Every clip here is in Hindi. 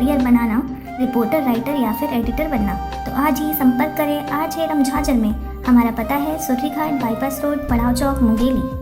करियर बनाना, रिपोर्टर, राइटर या फिर एडिटर बनना, तो आज ही संपर्क करें आरजे रमझाझर में। हमारा पता है सुर्री घाट, बाईपास रोड, पड़ाव चौक, मुंगेली।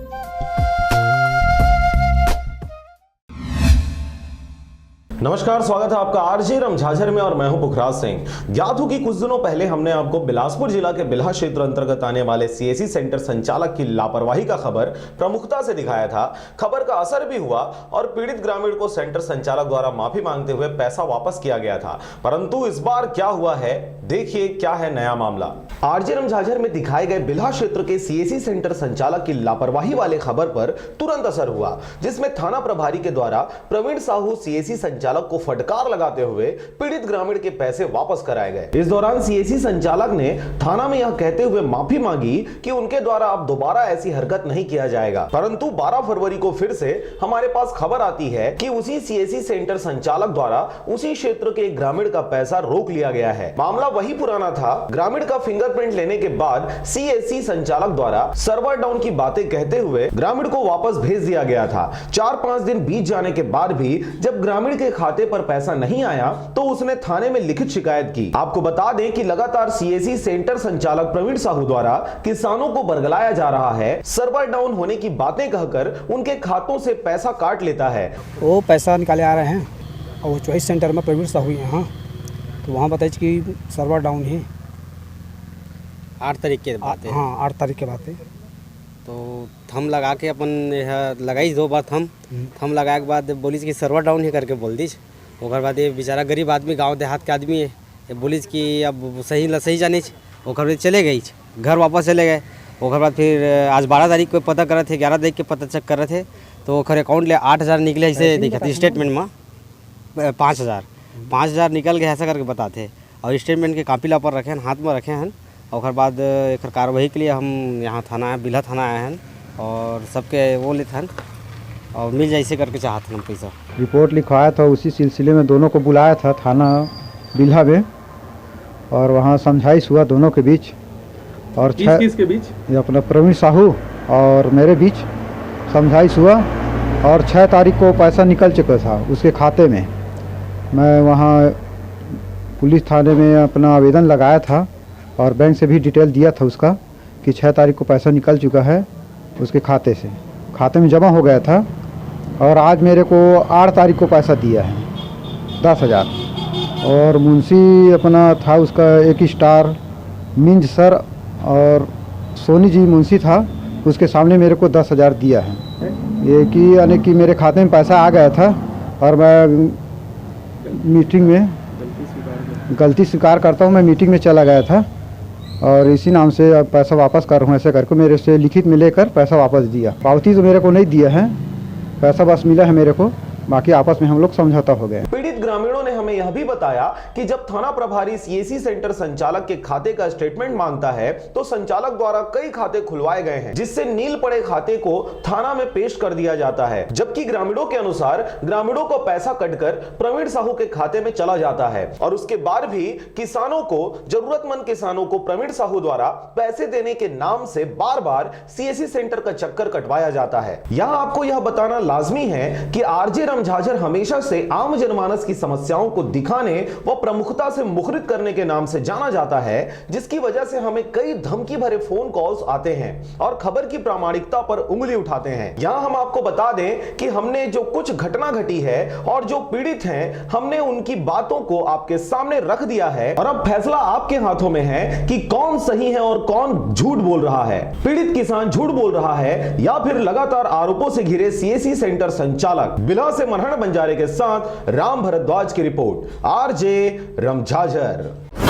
नमस्कार, स्वागत है आपका आरजे रमझाझर में और मैं हूं पुखराज सिंह। ज्ञात हो कि कुछ दिनों पहले हमने आपको बिलासपुर जिला के बिल्हा क्षेत्र अंतर्गत आने वाले सीएससी सेंटर संचालक की लापरवाही का खबर प्रमुखता से दिखाया था। खबर का असर भी हुआ और पीड़ित ग्रामीण को सेंटर संचालक द्वारा माफी मांगते हुए पैसा वापस किया गया था। परंतु इस बार क्या हुआ है, देखिए क्या है नया मामला। आरजे रमझाझर में दिखाए गए बिल्हा क्षेत्र के सीएससी सेंटर संचालक की लापरवाही वाले खबर पर तुरंत असर हुआ, जिसमें थाना प्रभारी के द्वारा प्रवीण साहू सीएससी संचालक को फटकार लगाते हुए पीड़ित ग्रामीण के पैसे वापस कराए गए। इस दौरान सीएससी संचालक ने थाना में यह कहते हुए माफी मांगी कि उनके द्वारा अब दोबारा ऐसी हरकत नहीं किया जाएगा। परंतु 12 फरवरी को फिर से हमारे पास खबर आती है कि उसी सीएससी सेंटर संचालक द्वारा उसी क्षेत्र के ग्रामीण का पैसा रोक लिया गया है। मामला वही पुराना था। ग्रामीण का फिंगरप्रिंट लेने के बाद सीएससी संचालक द्वारा सर्वर डाउन की बातें कहते हुए ग्रामीण को वापस भेज दिया गया था। 4-5 दिन बीत जाने के बाद भी जब ग्रामीण के खाते पर पैसा नहीं आया तो उसने थाने में लिखित शिकायत की। आपको बता दें कि लगातार सीएससी सेंटर संचालक प्रवीण साहू द्वारा किसानों को बरगलाया जा रहा है। सर्वर डाउन होने की बातें कहकर उनके खातों से पैसा काट लेता है। वो पैसा निकाले आ रहे हैं और वो चॉइस सेंटर में प्रवीण साहू हैं, तो वहाँ बताइए कि सर्वर डाउन है। 8 तारीख के बात है। हाँ, 8 तारीख के बात है। तो थम लगा के अपन लगाई 2 बार थम लगाए के बाद बोलिस कि सर्वर डाउन ही करके बोल दीज। ओकर बाद ये बेचारा गरीब आदमी, गांव देहात के आदमी है, ये बोलिस कि अब सही जाने। ओकर बाद चले गई, घर वापस चले गए। ओकर बाद फिर आज 12 तारीख को पता करे थे, 11 तारीख के पता चेक करे थे तो ओकर अकाउंट ले 8000 निकले। ऐसे देखा था स्टेटमेंट में 5000 निकल गए, ऐसा करके बताते। और स्टेटमेंट के कापी ला पर रखे हैं, हाथ में रखे हैं। और बाद एक कार्रवाई के लिए हम यहाँ थाना बिल्हा थाना आए हैं और सबके वो लेते हैं और मिल जाए, इसे करके चाहते हैं हम पैसा। रिपोर्ट लिखवाया था, उसी सिलसिले में दोनों को बुलाया था थाना बिल्हा में और वहाँ समझाइश हुआ दोनों के बीच। और किसके बीच? ये अपना प्रवीण साहू और मेरे बीच समझाइश हुआ और 6 तारीख को पैसा निकल चुका था उसके खाते में। मैं वहाँ पुलिस थाने में अपना आवेदन लगाया था और बैंक से भी डिटेल दिया था उसका कि 6 तारीख को पैसा निकल चुका है उसके खाते से, खाते में जमा हो गया था। और आज मेरे को 8 तारीख को पैसा दिया है 10,000। और मुंशी अपना था उसका एक स्टार मिंज सर और सोनी जी मुंशी था, उसके सामने मेरे को 10,000 दिया है। ये कि यानी कि मेरे खाते में पैसा आ गया था और मैं मीटिंग में गलती स्वीकार करता हूँ, मैं मीटिंग में चला गया था और इसी नाम से अब पैसा वापस कर रहा हूँ। ऐसे करके मेरे से लिखित में लेकर पैसा वापस दिया। पावती तो मेरे को नहीं दिया है, पैसा बस मिला है मेरे को, बाकी आपस में हम लोग समझौता हो गया। पीड़ित ग्रामीणों ने हमें यह भी बताया कि जब थाना प्रभारी सीएससी सेंटर संचालक के खाते का स्टेटमेंट मांगता है तो संचालक द्वारा कई खाते खुलवाए गए हैं, जिससे नील पड़े खाते को थाना में पेश कर दिया जाता है। जबकि ग्रामीणों के अनुसार ग्रामीणों को पैसा कटकर प्रवीण साहू के खाते में चला जाता है और उसके बाद भी किसानों को, जरूरतमंद किसानों को प्रवीण साहू द्वारा पैसे देने के नाम से बार बार सीएससी सेंटर का चक्कर कटवाया जाता है। यहाँ आपको यह बताना लाजमी है कि आरजे रमझाझर हमेशा से आम जनमानस की समस्याओं को दिखाने व प्रमुखता से मुखरित करने के नाम से जाना जाता है, जिसकी वजह से हमें कई धमकी भरे फोन कॉल्स आते हैं और खबर की प्रामाणिकता पर उंगली उठाते हैं। यहां हम आपको बता दें कि हमने जो कुछ घटना घटी है और जो पीड़ित हैं, हमने उनकी बातों को आपके सामने रख दिया है और अब फैसला आपके हाथों में है कि कौन सही है और कौन झूठ बोल रहा है। पीड़ित किसान झूठ बोल रहा है या फिर लगातार आरोपों से घिरे सीएससी सेंटर संचालक। बिल्हा से मनहर बंजारे के साथ राम भारद्वाज की रिपोर्ट, आरजे रमझाझर।